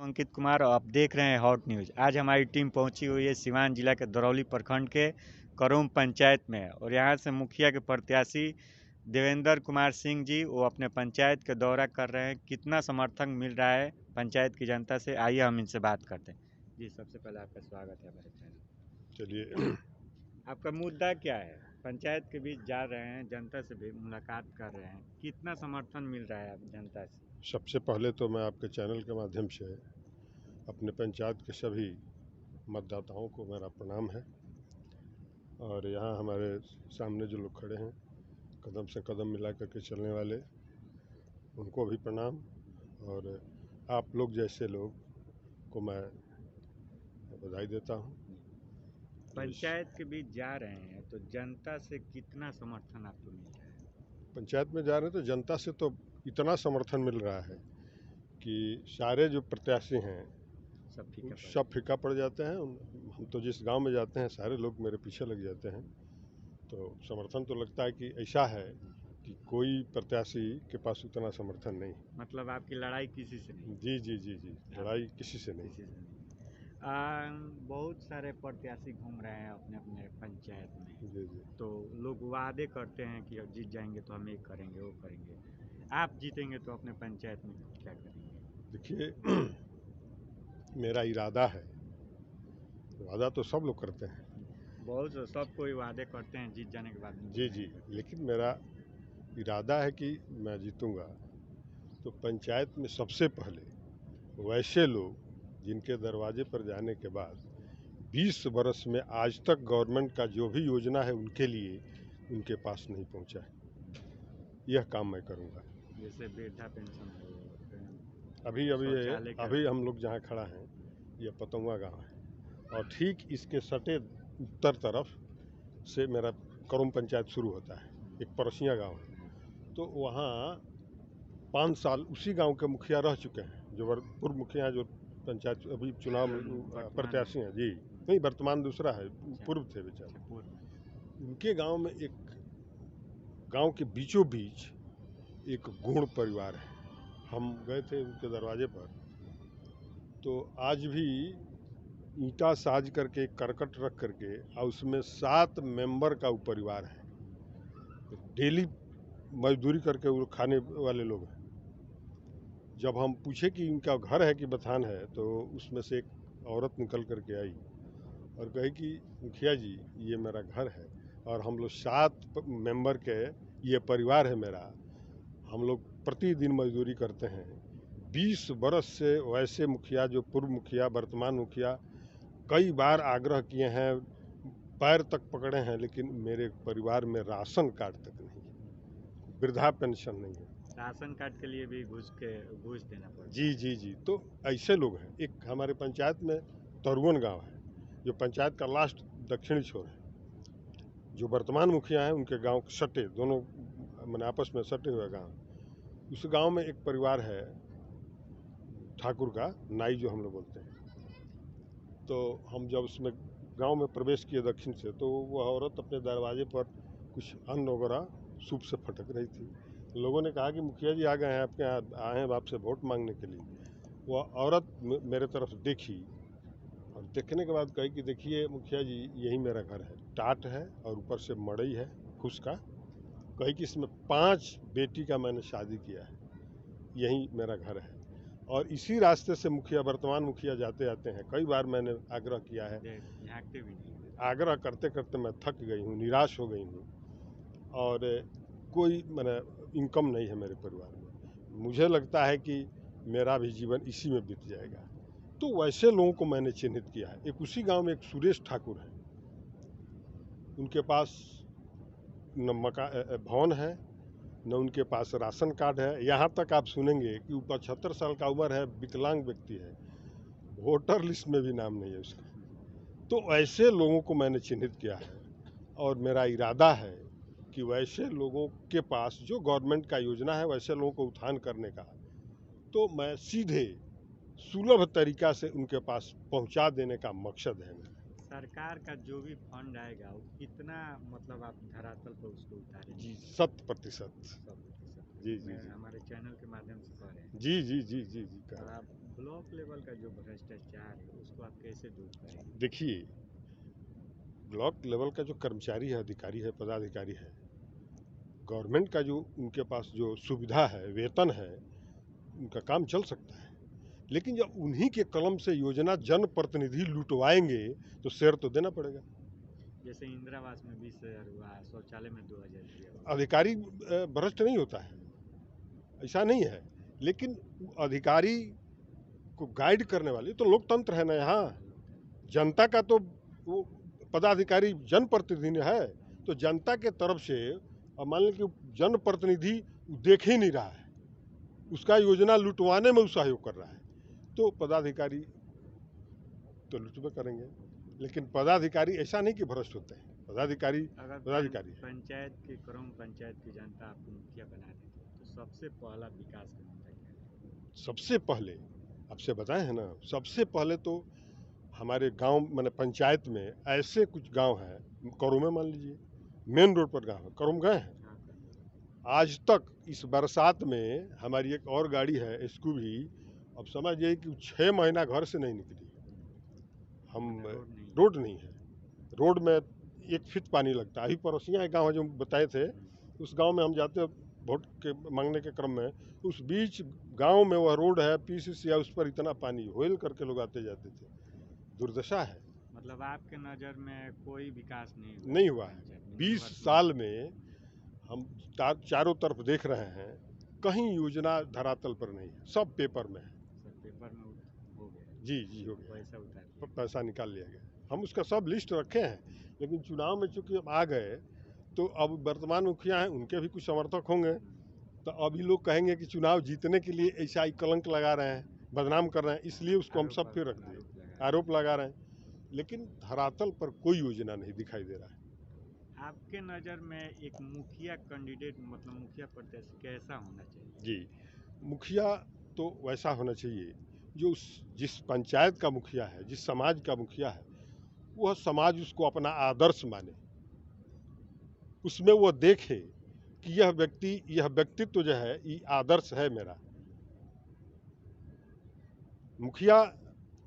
अंकित कुमार और आप देख रहे हैं हॉट न्यूज़। आज हमारी टीम पहुंची हुई है सिवान जिला के दरौली प्रखंड के करूम पंचायत में और यहां से मुखिया के प्रत्याशी देवेंद्र कुमार सिंह जी वो अपने पंचायत के दौरा कर रहे हैं। कितना समर्थन मिल रहा है पंचायत की जनता से, आइए हम इनसे बात करते हैं। जी, सबसे पहले आपका स्वागत है हमारे चैनल। चलिए, आपका मुद्दा क्या है? पंचायत के बीच जा रहे हैं, जनता से भी मुलाकात कर रहे हैं, कितना समर्थन मिल रहा है आप जनता से? सबसे पहले तो मैं आपके चैनल के माध्यम से अपने पंचायत के सभी मतदाताओं को मेरा प्रणाम है। और यहाँ हमारे सामने जो लोग खड़े हैं, कदम से कदम मिला करके चलने वाले, उनको भी प्रणाम। और आप लोग जैसे लोग को मैं बधाई देता हूँ। पंचायत के बीच जा रहे हैं तो जनता से कितना समर्थन आपको मिल रहा है? पंचायत में जा रहे हैं तो जनता से तो इतना समर्थन मिल रहा है कि सारे जो प्रत्याशी हैं सब फीका पड़ जाते हैं। हम तो जिस गांव में जाते हैं सारे लोग मेरे पीछे लग जाते हैं। तो समर्थन तो लगता है कि ऐसा है कि कोई प्रत्याशी के पास उतना समर्थन नहीं। मतलब आपकी लड़ाई किसी से नहीं? जी जी जी जी, लड़ाई किसी से नहीं। किसी से नहीं। बहुत सारे प्रत्याशी घूम रहे हैं अपने अपने पंचायत में। जी जी। तो लोग वादे करते हैं कि अब जीत जाएंगे तो हम ये करेंगे वो करेंगे। आप जीतेंगे तो अपने पंचायत में क्या करेंगे? देखिए, मेरा इरादा है, वादा तो सब लोग करते हैं। बहुत सब कोई वादे करते हैं जीत जाने के बाद नहीं जी पूरा जी, नहीं करते। लेकिन मेरा इरादा है कि मैं जीतूंगा तो पंचायत में सबसे पहले वैसे लोग जिनके दरवाजे पर जाने के बाद 20 बरस में आज तक गवर्नमेंट का जो भी योजना है उनके लिए उनके पास नहीं पहुंचा है, यह काम मैं करूंगा। जैसे वृद्धा पेंशन हो, अभी अभी शौचालय का। अभी हम लोग जहाँ खड़ा हैं ये पतंगा गांव है और ठीक इसके सटे उत्तर तरफ से मेरा करूम पंचायत शुरू होता है। एक पड़ोसिया गांव है, तो वहाँ 5 साल उसी गांव के मुखिया रह चुके हैं, जो पूर्व मुखिया जो पंचायत अभी चुनाव में प्रत्याशी हैं। जी नहीं, वर्तमान दूसरा है, पूर्व थे बेचारे। उनके गांव में एक गांव के बीचों बीच एक गुण परिवार है। हम गए थे उनके दरवाजे पर, तो आज भी ईंटा साज करके एक करकट रख करके और उसमें 7 मेंबर का वो परिवार है। डेली मजदूरी करके वो खाने वाले लोग हैं। जब हम पूछे कि इनका घर है कि बथान है, तो उसमें से एक औरत निकल करके आई और कही कि मुखिया जी ये मेरा घर है और हम लोग 7 मेंबर के ये परिवार है मेरा, हम लोग प्रतिदिन मजदूरी करते हैं। 20 बरस से वैसे मुखिया जो पूर्व मुखिया वर्तमान मुखिया कई बार आग्रह किए हैं, पैर तक पकड़े हैं, लेकिन मेरे परिवार में राशन कार्ड तक नहीं है, वृद्धा पेंशन नहीं है। राशन कार्ड के लिए भी घूस देना पड़ता है। जी जी जी, तो ऐसे लोग हैं। एक हमारे पंचायत में तरुवन गांव है जो पंचायत का लास्ट दक्षिणी छोर है। जो वर्तमान मुखिया हैं उनके गांव सटे, दोनों मैंने आपस में सटे हुए गांव। उस गांव में एक परिवार है ठाकुर का, नाई जो हम लोग बोलते हैं। तो हम जब उसमें गांव में प्रवेश किए दक्षिण से, तो वह औरत अपने दरवाजे पर कुछ अन्न वगैरह सूप से फटक रही थी। लोगों ने कहा कि मुखिया जी आ गए हैं आपके यहाँ, आए हैं आपसे वोट मांगने के लिए। वह औरत मेरे तरफ देखी और देखने के बाद कही कि देखिए मुखिया जी यही मेरा घर है, टाट है और ऊपर से मड़ई है फूस का। कही कि इसमें 5 बेटी का मैंने शादी किया है, यही मेरा घर है। और इसी रास्ते से मुखिया वर्तमान मुखिया जाते आते हैं। कई बार मैंने आग्रह किया है, झांकते भी नहीं। आग्रह करते करते मैं थक गई हूँ, निराश हो गई हूँ और कोई मैंने इनकम नहीं है मेरे परिवार में। मुझे लगता है कि मेरा भी जीवन इसी में बीत जाएगा। तो वैसे लोगों को मैंने चिन्हित किया है। एक उसी गांव में एक सुरेश ठाकुर है, उनके पास न भवन है, न उनके पास राशन कार्ड है। यहाँ तक आप सुनेंगे कि वो 75 साल का उम्र है, विकलांग व्यक्ति है, वोटर लिस्ट में भी नाम नहीं है उसका। तो ऐसे लोगों को मैंने चिन्हित किया है और मेरा इरादा है कि वैसे लोगों के पास जो गवर्नमेंट का योजना है वैसे लोगों को उत्थान करने का, तो मैं सीधे सुलभ तरीका से उनके पास पहुंचा देने का मकसद है मेरा। सरकार का जो भी फंड आएगा वो कितना, मतलब आप धरातल पर उसको उतारेंगे? जी 100%। 100%। जी जी जी, हमारे चैनल के माध्यम से कह रहे हैं। जी जी जी जी जी, और आप ब्लॉक लेवल का जो भ्रष्टाचार है उसको आप कैसे दूर करेंगे? देखिए, ब्लॉक लेवल का जो कर्मचारी है, अधिकारी है, पदाधिकारी है, गवर्नमेंट का जो उनके पास जो सुविधा है, वेतन है, उनका काम चल सकता है। लेकिन जब उन्हीं के कलम से योजना जनप्रतिनिधि लुटवाएंगे तो शेयर तो देना पड़ेगा। जैसे इंदिरा आवास में 20,000 हुआ, शौचालय में 2,000 दिया हुआ। अधिकारी भ्रष्ट नहीं होता है, ऐसा नहीं है, लेकिन अधिकारी को गाइड करने वाले तो लोकतंत्र है ना यहाँ। जनता का तो वो पदाधिकारी जनप्रतिनिधि है, तो जनता के तरफ से अब मान लें कि जनप्रतिनिधि देख ही नहीं रहा है, उसका योजना लुटवाने में वो सहयोग कर रहा है, तो पदाधिकारी तो लुटवे करेंगे। लेकिन पदाधिकारी ऐसा नहीं कि भ्रष्ट होते हैं, पदाधिकारी अगर पदाधिकारी है। पंचायत की क्रम पंचायत की जनता आपको मुखिया बना देती तो सबसे पहला विकास का मुद्दा क्या है? सबसे पहले आपसे बताए हैं ना, सबसे पहले तो हमारे गांव माने पंचायत में ऐसे कुछ गांव हैं, करूम मान लीजिए, मेन रोड पर गांव है, करूम गए हैं हाँ, आज तक। इस बरसात में हमारी एक और गाड़ी है एसयूवी, अब समझिए कि 6 महीना घर से नहीं निकली। हम रोड नहीं है, रोड में 1 फीट पानी लगता है। अभी पड़ोसियाँ एक गाँव है जो बताए थे, उस गांव में हम जाते वोट के मांगने के क्रम में, उस बीच गांव में वह रोड है, पीसीसी है, उस पर इतना पानी होल करके लोग आते जाते थे। दुर्दशा है। मतलब आपके नज़र में कोई विकास नहीं हुआ है। 20 साल में हम चारों तरफ देख रहे हैं, कहीं योजना धरातल पर नहीं है, सब पेपर में है। सब पेपर में हो गया, जी हो गया, पैसा उतार पैसा निकाल लिया गया। हम उसका सब लिस्ट रखे हैं, लेकिन चुनाव में चूंकि अब आ गए तो अब वर्तमान मुखिया हैं, उनके भी कुछ समर्थक होंगे, तो अभी लोग कहेंगे कि चुनाव जीतने के लिए ऐसा ही कलंक लगा रहे हैं, बदनाम कर रहे हैं, इसलिए उसको हम सब पे रख दिए, आरोप लगा रहे हैं। लेकिन धरातल पर कोई योजना नहीं दिखाई दे रहा है। आपके नज़र में एक मुखिया कैंडिडेट मतलब मुखिया प्रत्याशी कैसा होना चाहिए? जी, मुखिया तो वैसा होना चाहिए जो जिस पंचायत का मुखिया है, जिस समाज का मुखिया है, वह समाज उसको अपना आदर्श माने, उसमें वह देखे कि यह व्यक्तित्व जो है ये आदर्श है मेरा। मुखिया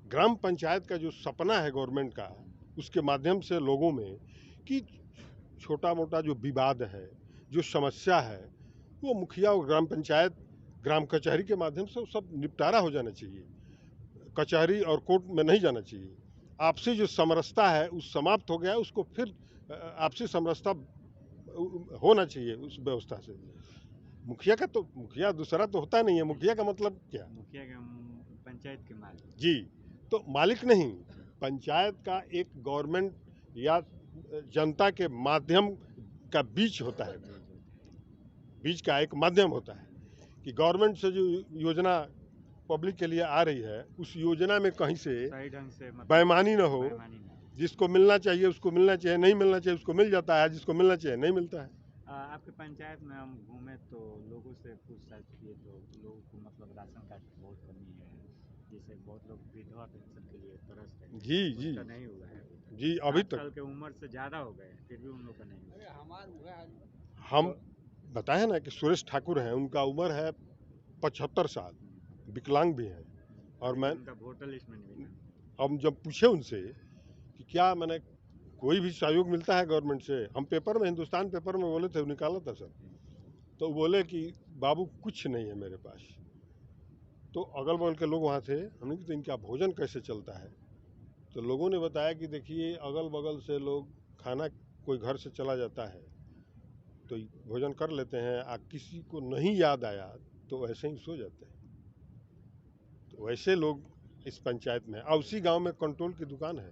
ग्राम पंचायत का जो सपना है गवर्नमेंट का, उसके माध्यम से लोगों में कि छोटा मोटा जो विवाद है, जो समस्या है, वो मुखिया और ग्राम पंचायत ग्राम कचहरी के माध्यम से सब निपटारा हो जाना चाहिए। कचहरी और कोर्ट में नहीं जाना चाहिए। आपसी जो समरसता है उस समाप्त हो गया, उसको फिर आपसी समरसता होना चाहिए उस व्यवस्था से। मुखिया दूसरा तो होता नहीं है। मुखिया का मतलब क्या? मुखिया के पंचायत के मालिक। जी, तो मालिक नहीं, पंचायत का एक गवर्नमेंट या जनता के माध्यम का बीच होता है, बीच का एक माध्यम होता है कि गवर्नमेंट से जो योजना पब्लिक के लिए आ रही है, उस योजना में कहीं से सही ढंग से बेईमानी न हो, जिसको मिलना चाहिए उसको मिलना चाहिए, नहीं मिलना चाहिए उसको मिल जाता है, जिसको मिलना चाहिए नहीं मिलता है। आपके पंचायत में हम घूमे तो लोगों से पूछताछ किए तो लोगों को मतलब राशन कार्ड की बहुत कमी है, जिससे बहुत लोग विधवा पेंशन के लिए तरस रहे हैं। जी नहीं हुआ है जी, अभी तक साल के उम्र से ज़्यादा हो गए फिर भी उन लोग का नहीं हुआ। हम बताए ना कि सुरेश ठाकुर हैं, उनका उम्र है 75 साल, विकलांग भी हैं, और मैं उनका वोटर लिस्ट में नहीं। हम जब पूछे उनसे कि क्या मैंने कोई भी सहयोग मिलता है गवर्नमेंट से, हम पेपर में, हिंदुस्तान पेपर में बोले थे, निकाला था सर, तो बोले कि बाबू कुछ नहीं है मेरे पास। तो अगल बगल के लोग वहाँ थे, हमने कहा तो इनका भोजन कैसे चलता है? तो लोगों ने बताया कि देखिए अगल बगल से लोग खाना, कोई घर से चला जाता है तो भोजन कर लेते हैं, किसी को नहीं याद आया तो ऐसे ही सो जाते हैं। तो वैसे लोग इस पंचायत में, और उसी गांव में कंट्रोल की दुकान है,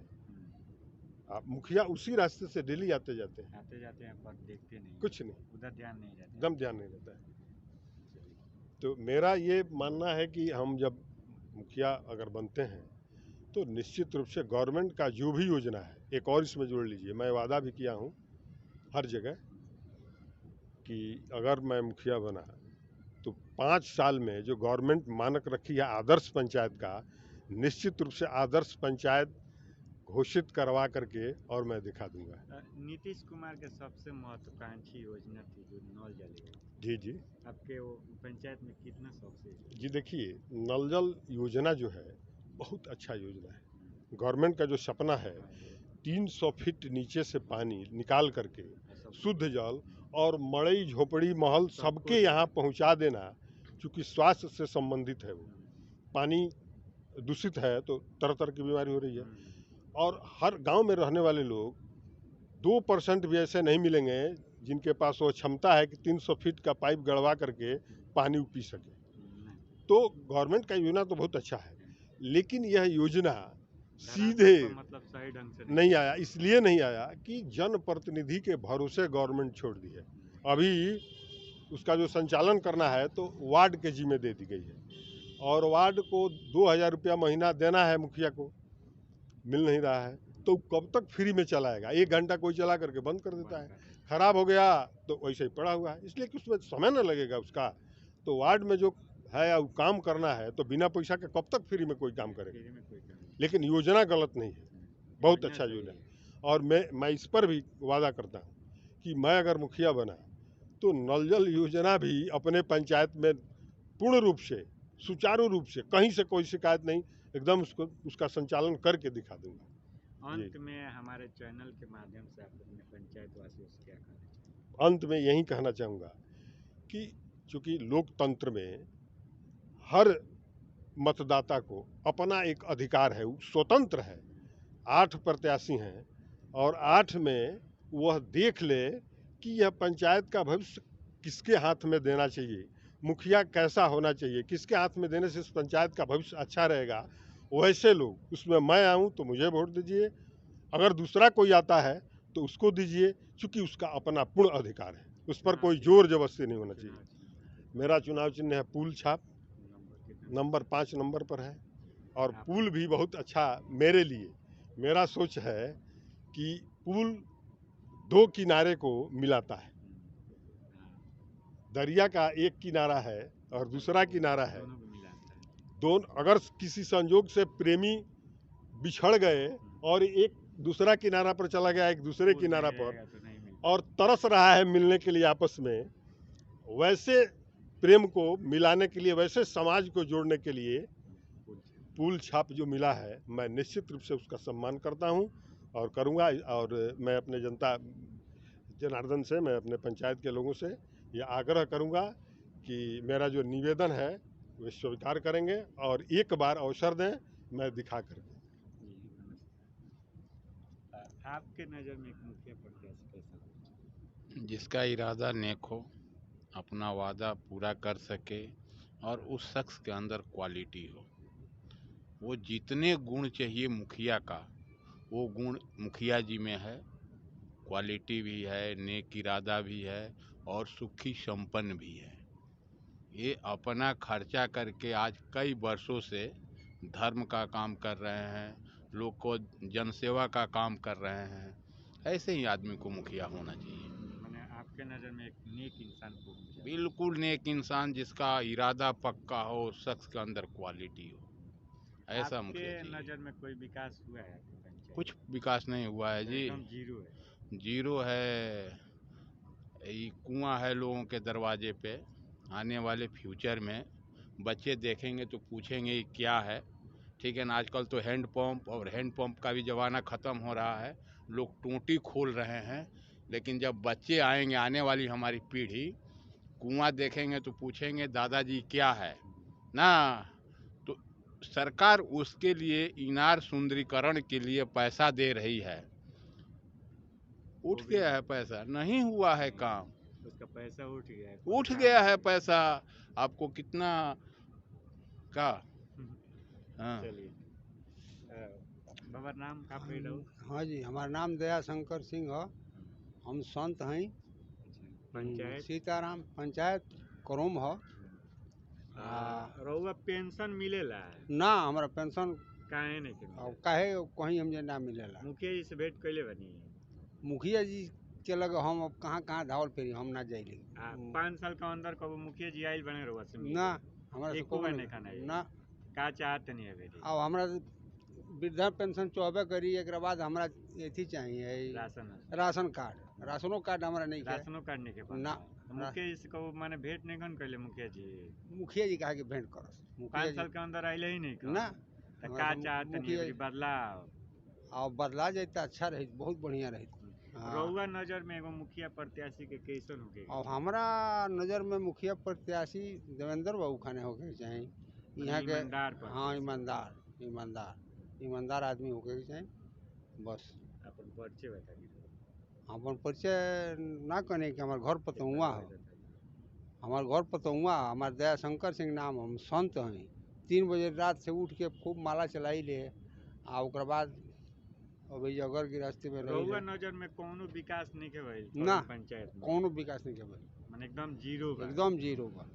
आप मुखिया उसी रास्ते से डेली आते जाते हैं पर देखते नहीं, कुछ नहीं, उधर ध्यान नहीं रहता, एकदम ध्यान नहीं रहता है। तो मेरा ये मानना है कि हम जब मुखिया अगर बनते हैं तो निश्चित रूप से गवर्नमेंट का जो भी योजना है, एक और इसमें जोड़ लीजिए, मैं वादा भी किया हूँ हर जगह कि अगर मैं मुखिया बना तो 5 साल में जो गवर्नमेंट मानक रखी है आदर्श पंचायत का, निश्चित रूप से आदर्श पंचायत घोषित करवा करके और मैं दिखा दूंगा। नीतीश कुमार के सबसे महत्वाकांक्षी योजना थी जो नल जल योजना, जी जी आपके वो पंचायत में कितना शौक से? जी, देखिए नल जल योजना जो है बहुत अच्छा योजना है। गवर्नमेंट का जो सपना है 300 फीट नीचे से पानी निकाल करके शुद्ध जल और मड़ई झोपड़ी महल सबके यहाँ पहुँचा देना, चूँकि स्वास्थ्य से संबंधित है वो। पानी दूषित है तो तरह तरह की बीमारी हो रही है, और हर गांव में रहने वाले लोग 2% भी ऐसे नहीं मिलेंगे जिनके पास वो क्षमता है कि 300 फीट का पाइप गड़वा करके पानी पी सके। तो गवर्नमेंट का योजना तो बहुत अच्छा है, लेकिन यह योजना सीधे मतलब सही ढंग से नहीं आया। इसलिए नहीं आया कि जनप्रतिनिधि के भरोसे गवर्नमेंट छोड़ दी है। अभी उसका जो संचालन करना है तो वार्ड के जिम्मे दे दी गई है, और वार्ड को 2000 रुपया महीना देना है, मुखिया को मिल नहीं रहा है। तो कब तक फ्री में चलाएगा? 1 घंटा कोई चला करके बंद कर देता है, खराब हो गया तो वैसे ही पड़ा हुआ है, इसलिए कि उसमें समय न लगेगा उसका। तो वार्ड में जो है वो काम करना है तो बिना पैसा के कब तक फ्री में कोई काम करेगा? लेकिन योजना गलत नहीं है, बहुत अच्छा योजना है। और मैं इस पर भी वादा करता हूँ कि मैं अगर मुखिया बना तो नल जल योजना भी अपने पंचायत में पूर्ण रूप से, सुचारू रूप से, कहीं से कोई शिकायत नहीं, एकदम उसका संचालन करके दिखा दूंगा। अंत में हमारे चैनल के माध्यम से आप अपने पंचायत वासियों से क्या कहना चाहेंगे? अंत में यही कहना चाहूँगा कि चूँकि लोकतंत्र में हर मतदाता को अपना एक अधिकार है, वो स्वतंत्र है। 8 प्रत्याशी हैं और 8 में वह देख ले कि यह पंचायत का भविष्य किसके हाथ में देना चाहिए, मुखिया कैसा होना चाहिए, किसके हाथ में देने से इस पंचायत का भविष्य अच्छा रहेगा। वैसे लोग, उसमें मैं आऊँ तो मुझे वोट दीजिए, अगर दूसरा कोई आता है तो उसको दीजिए, चूँकि उसका अपना पूर्ण अधिकार है, उस पर कोई जोर जबरदस्ती नहीं होना चाहिए। मेरा चुनाव चिन्ह है फूल छाप, नंबर 5 नंबर पर है, और पुल भी बहुत अच्छा मेरे लिए। मेरा सोच है कि पुल 2 किनारे को मिलाता है, दरिया का एक किनारा है और दूसरा किनारा है, दोनों अगर किसी संजोग से प्रेमी बिछड़ गए और एक दूसरा किनारा पर चला गया, एक दूसरे किनारा पर, और तरस रहा है मिलने के लिए आपस में, वैसे प्रेम को मिलाने के लिए, वैसे समाज को जोड़ने के लिए पुल छाप जो मिला है, मैं निश्चित रूप से उसका सम्मान करता हूं और करूंगा। और मैं अपने जनता जनार्दन से, मैं अपने पंचायत के लोगों से ये आग्रह करूंगा कि मेरा जो निवेदन है वे स्वीकार करेंगे और एक बार अवसर दें, मैं दिखा करके। आपके नज़र में एक मुखिया प्रत्याशी कैसा हो? जिसका इरादा नेक हो, अपना वादा पूरा कर सके और उस शख्स के अंदर क्वालिटी हो। वो जितने गुण चाहिए मुखिया का, वो गुण मुखिया जी में है। क्वालिटी भी है, नेक इरादा भी है और सुखी संपन्न भी है। ये अपना खर्चा करके आज कई वर्षों से धर्म का काम कर रहे हैं, लोग को जनसेवा का काम कर रहे हैं। ऐसे ही आदमी को मुखिया होना चाहिए। मैंने आपके नज़र में एक नेक इंसान को? बिल्कुल नेक इंसान, जिसका इरादा पक्का हो, शख्स के अंदर क्वालिटी हो, ऐसा मुखिया चाहिए। नज़र में कोई विकास हुआ है आपके पंचायत? कुछ विकास नहीं हुआ है जी, एकदम जीरो है। जीरो है। ये कुआं है लोगों के दरवाजे पे। आने वाले फ्यूचर में बच्चे देखेंगे तो पूछेंगे ये क्या है। ठीक है ना, आजकल तो हैंडपम्प, और हैंडपम्प का भी ज़माना ख़त्म हो रहा है, लोग टोंटी खोल रहे हैं। लेकिन जब बच्चे आएंगे, आने वाली हमारी पीढ़ी, कुआं देखेंगे तो पूछेंगे दादाजी क्या है ना। तो सरकार उसके लिए इनार सुंदरीकरण के लिए पैसा दे रही है। उठ गया है पैसा, नहीं हुआ है काम। उसका पैसा उठ गया है, उठ गया है पैसा। आपको कितना का? हाँ, चलिए बाबा नाम का पेड़ हो? हाँ जी, हमारा नाम दया शंकर सिंह है, हम संत हैं। पंचायत सीताराम पंचायत करोम है। रउआ पेंशन मिलेला? ना, हमारा पेंशन काहे नहीं के मिलेला? काहे कहीं हमने ना मिलेला। मुखिया जी से भेंट कैले बनी? मुखिया जी के लगे हम अब कहाँ कहाँ धावल फेरी, हम ना जाइले। 5 साल का अंदर कब मुखिया जी आइल बने रउआ से? ना, हमारा एको बार नहीं खाना है ना। का चाहते नहीं है बेटी? अब हमारा वृद्धा पेंशन चौबे करी, एक बाद हमरा एथी चाहिए ई राशन कार्ड, राशनो कार्ड हमरा नहीं है। राशनो कार्ड नहीं के पास ना। तो मुखिया जी से कहो माने भेंट नहीं कन कैले मुखिया जी मुखिया जी कहा कि भेंट करस, मुखिया 5 जी साल के अंदर आइले ही नहीं ना। तो का चाहते नहीं मुखिया एबरी बदलाव और बदला जाता अच्छा रही, बहुत बढ़िया रही। रउआ नजर में एगो मुखिया प्रत्याशी के कैसन होके और हमारा नज़र में मुखिया प्रत्याशी देवेंद्र बाबू खाने होके चाहिए यहाँ के। ईमानदार प्रत्याशी। हाँ, ईमानदार ईमानदार ईमानदार आदमी होके चाहिए बस। अपन परिचय बता दीजिए अपन परिचय ना कने कि हमारे घर पतुआ हो, हमारे घर पतुआ, हमारे दया शंकर सिंह नाम, हम संत हैं। 3 बजे रात से उठ के खूब माला चलाई ले आ ओकर बाद अभी अगर गृहस्थी में रउआ रही नजर में कोनो विकास नहीं के भइल ना। पंचायत में कौनो विकास नहीं के भाई, माने एकदम जीरो बा एकदम जीरो बा।